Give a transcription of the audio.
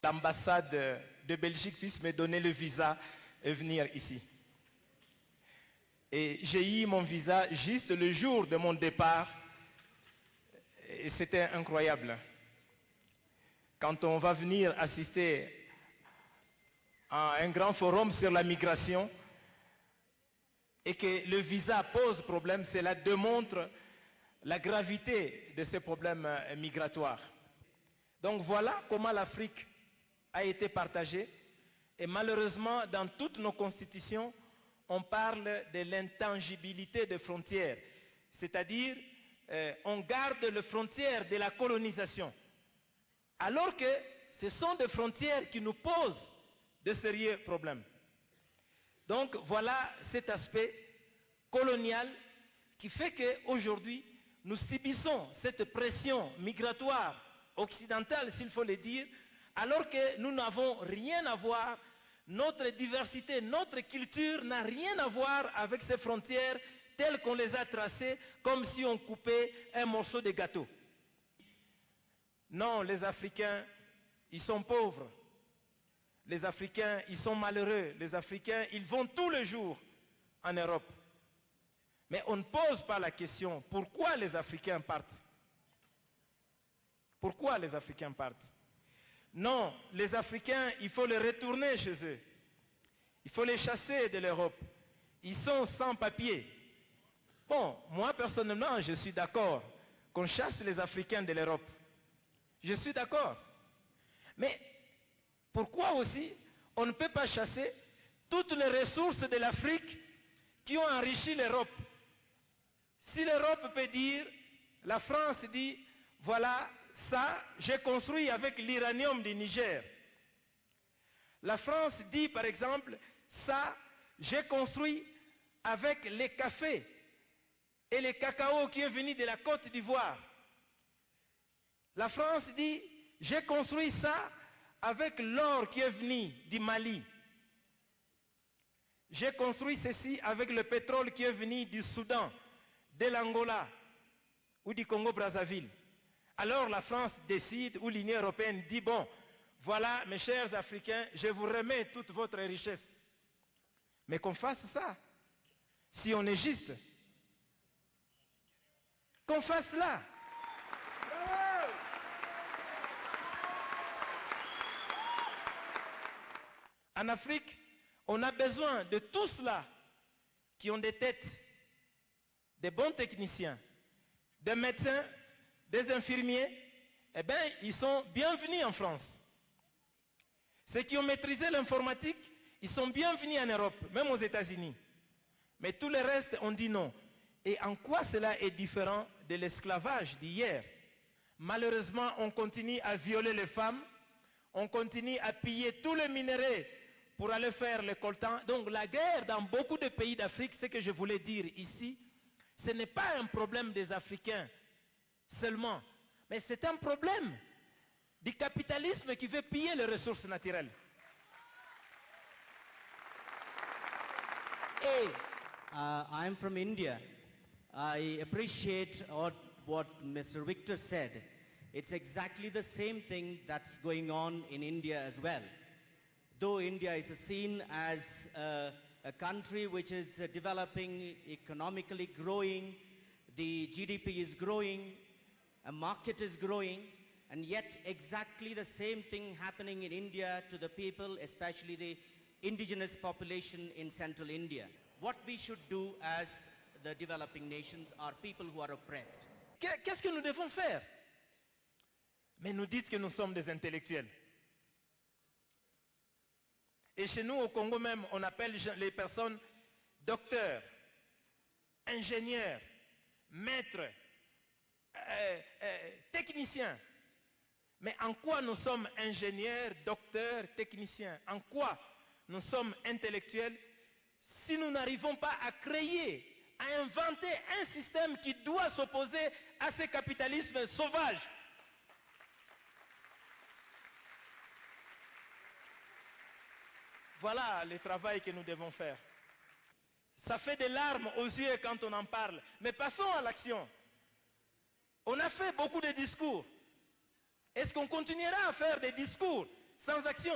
l'ambassade de Belgique puisse me donner le visa et venir ici. Et j'ai eu mon visa juste le jour de mon départ. Et c'était incroyable. Quand on va venir assister à un grand forum sur la migration et que le visa pose problème, cela démontre la gravité de ces problèmes migratoires. Donc voilà comment l'Afrique a été partagée. Et malheureusement, dans toutes nos constitutions, on parle de l'intangibilité des frontières. C'est-à-dire, on garde les frontières de la colonisation. Alors que ce sont des frontières qui nous posent de sérieux problèmes. Donc voilà cet aspect colonial qui fait qu'aujourd'hui, nous subissons cette pression migratoire occidentale, s'il faut le dire, alors que nous n'avons rien à voir, notre diversité, notre culture n'a rien à voir avec ces frontières telles qu'on les a tracées, comme si on coupait un morceau de gâteau. Non, les Africains, ils sont pauvres. Les Africains, ils sont malheureux. Les Africains, ils vont tous les jours en Europe. Mais on ne pose pas la question, pourquoi les Africains partent? Pourquoi les Africains partent? Non, les Africains, il faut les retourner chez eux. Il faut les chasser de l'Europe. Ils sont sans papier. Bon, moi personnellement, je suis d'accord qu'on chasse les Africains de l'Europe. Je suis d'accord. Mais pourquoi aussi on ne peut pas chasser toutes les ressources de l'Afrique qui ont enrichi l'Europe? Si l'Europe peut dire, la France dit, voilà, ça, j'ai construit avec l'uranium du Niger. La France dit, par exemple, ça, j'ai construit avec les cafés et les cacao qui est venu de la Côte d'Ivoire. La France dit, j'ai construit ça avec l'or qui est venu du Mali. J'ai construit ceci avec le pétrole qui est venu du Soudan, de l'Angola ou du Congo-Brazzaville. Alors la France décide, ou l'Union européenne dit, bon, voilà mes chers Africains, je vous remets toute votre richesse. Mais qu'on fasse ça, si on est juste, qu'on fasse cela. En Afrique, on a besoin de tous ceux qui ont des têtes, des bons techniciens, des médecins, des infirmiers. Eh bien, ils sont bienvenus en France. Ceux qui ont maîtrisé l'informatique, ils sont bienvenus en Europe, même aux États-Unis. Mais tout le reste, on dit non. Et en quoi cela est différent de l'esclavage d'hier? Malheureusement, on continue à violer les femmes, on continue à piller tous les minéraux pour aller faire le coltan. Donc la guerre dans beaucoup de pays d'Afrique, ce que je voulais dire ici, ce n'est pas un problème des Africains seulement, mais c'est un problème du capitalisme qui veut piller les ressources naturelles. I'm from India. I appreciate what Mr. Victor said. It's exactly the same thing that's going on in India as well. Though India is seen as a country which is developing, economically growing, the GDP is growing, a market is growing, and yet exactly the same thing happening in India to the people, especially the indigenous population in central India. What we should do as the developing nations are people who are oppressed. Qu'est-ce que nous devons faire? Mais nous dites que nous sommes des intellectuels. Et chez nous, au Congo même, on appelle les personnes docteurs, ingénieurs, maîtres, techniciens. Mais en quoi nous sommes ingénieurs, docteurs, techniciens? En quoi nous sommes intellectuels si nous n'arrivons pas à créer, à inventer un système qui doit s'opposer à ce capitalisme sauvage? Voilà le travail que nous devons faire. Ça fait des larmes aux yeux quand on en parle. Mais passons à l'action. On a fait beaucoup de discours. Est-ce qu'on continuera à faire des discours sans action.